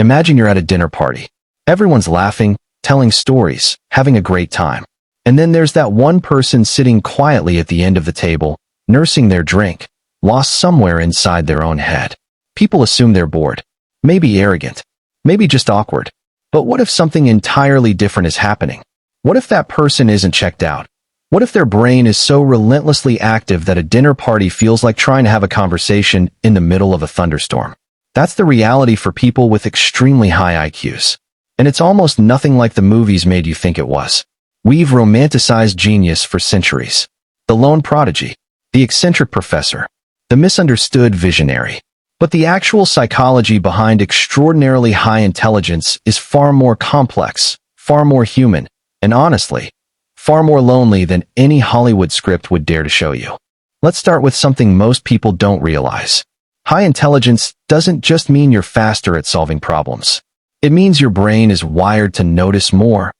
Imagine you're at a dinner party. Everyone's laughing, telling stories, having a great time. And then there's that one person sitting quietly at the end of the table, nursing their drink, lost somewhere inside their own head. People assume they're bored, maybe arrogant, maybe just awkward. But what if something entirely different is happening? What if that person isn't checked out? What if their brain is so relentlessly active that a dinner party feels like trying to have a conversation in the middle of a thunderstorm? That's the reality for people with extremely high IQs. And it's almost nothing like the movies made you think it was. We've romanticized genius for centuries. The lone prodigy, the eccentric professor, the misunderstood visionary. But the actual psychology behind extraordinarily high intelligence is far more complex, far more human, and honestly, far more lonely than any Hollywood script would dare to show you. Let's start with something most people don't realize. High intelligence doesn't just mean you're faster at solving problems. It means your brain is wired to notice more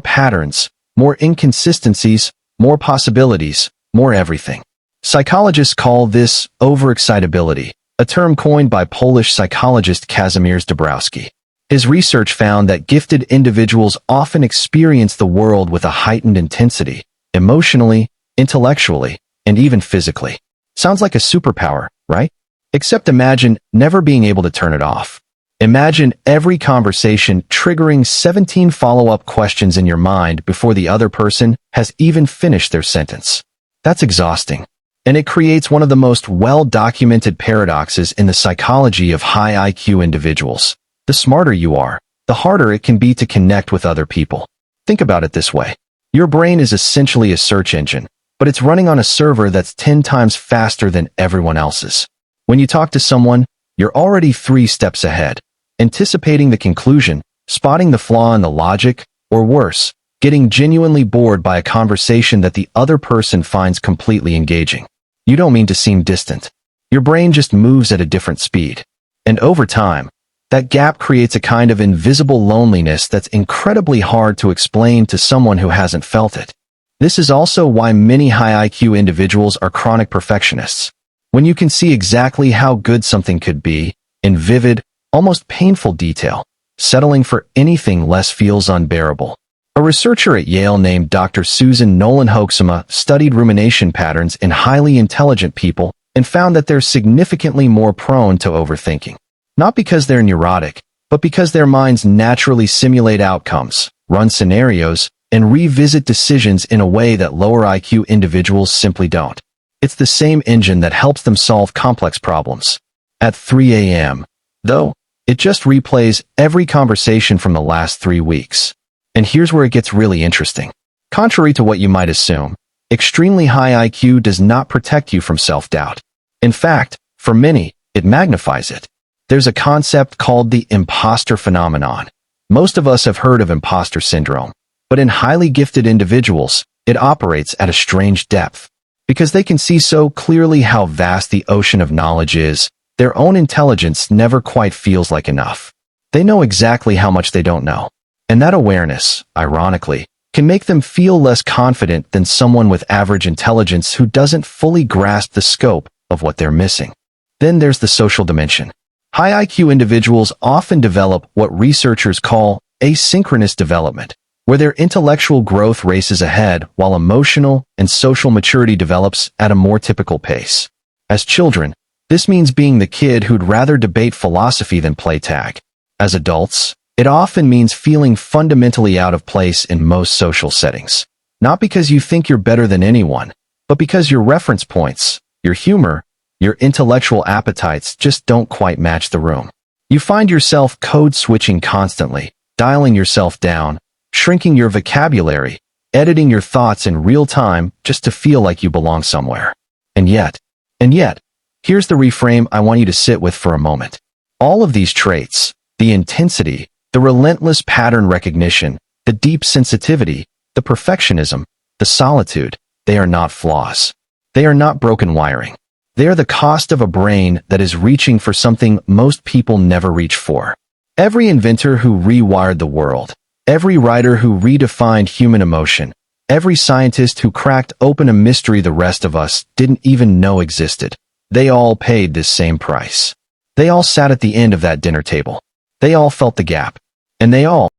patterns, more inconsistencies, more possibilities, more everything. Psychologists call this overexcitability, a term coined by Polish psychologist Kazimierz Dabrowski. His research found that gifted individuals often experience the world with a heightened intensity, emotionally, intellectually, and even physically. Sounds like a superpower, right? Except imagine never being able to turn it off. Imagine every conversation triggering 17 follow-up questions in your mind before the other person has even finished their sentence. That's exhausting. And it creates one of the most well-documented paradoxes in the psychology of high IQ individuals. The smarter you are, the harder it can be to connect with other people. Think about it this way. Your brain is essentially a search engine, but it's running on a server that's 10 times faster than everyone else's. When you talk to someone, you're already 3 steps ahead, anticipating the conclusion, spotting the flaw in the logic, or worse, getting genuinely bored by a conversation that the other person finds completely engaging. You don't mean to seem distant. Your brain just moves at a different speed. And over time, that gap creates a kind of invisible loneliness that's incredibly hard to explain to someone who hasn't felt it. This is also why many high IQ individuals are chronic perfectionists. When you can see exactly how good something could be, in vivid, almost painful detail, settling for anything less feels unbearable. A researcher at Yale named Dr. Susan Nolan-Hoeksema studied rumination patterns in highly intelligent people and found that they're significantly more prone to overthinking. Not because they're neurotic, but because their minds naturally simulate outcomes, run scenarios, and revisit decisions in a way that lower IQ individuals simply don't. It's the same engine that helps them solve complex problems. At 3 a.m., though, it just replays every conversation from the last 3 weeks. And here's where it gets really interesting. Contrary to what you might assume, extremely high IQ does not protect you from self-doubt. In fact, for many, it magnifies it. There's a concept called the impostor phenomenon. Most of us have heard of impostor syndrome, but in highly gifted individuals, it operates at a strange depth. Because they can see so clearly how vast the ocean of knowledge is, their own intelligence never quite feels like enough. They know exactly how much they don't know. And that awareness, ironically, can make them feel less confident than someone with average intelligence who doesn't fully grasp the scope of what they're missing. Then there's the social dimension. High IQ individuals often develop what researchers call asynchronous development, where their intellectual growth races ahead while emotional and social maturity develops at a more typical pace. As children, this means being the kid who'd rather debate philosophy than play tag. As adults, it often means feeling fundamentally out of place in most social settings. Not because you think you're better than anyone, but because your reference points, your humor, your intellectual appetites just don't quite match the room. You find yourself code switching constantly, dialing yourself down, shrinking your vocabulary, editing your thoughts in real time just to feel like you belong somewhere. And yet, here's the reframe I want you to sit with for a moment. All of these traits, the intensity, the relentless pattern recognition, the deep sensitivity, the perfectionism, the solitude, they are not flaws. They are not broken wiring. They are the cost of a brain that is reaching for something most people never reach for. Every inventor who rewired the world, every writer who redefined human emotion, every scientist who cracked open a mystery the rest of us didn't even know existed, they all paid this same price. They all sat at the end of that dinner table. They all felt the gap. And they all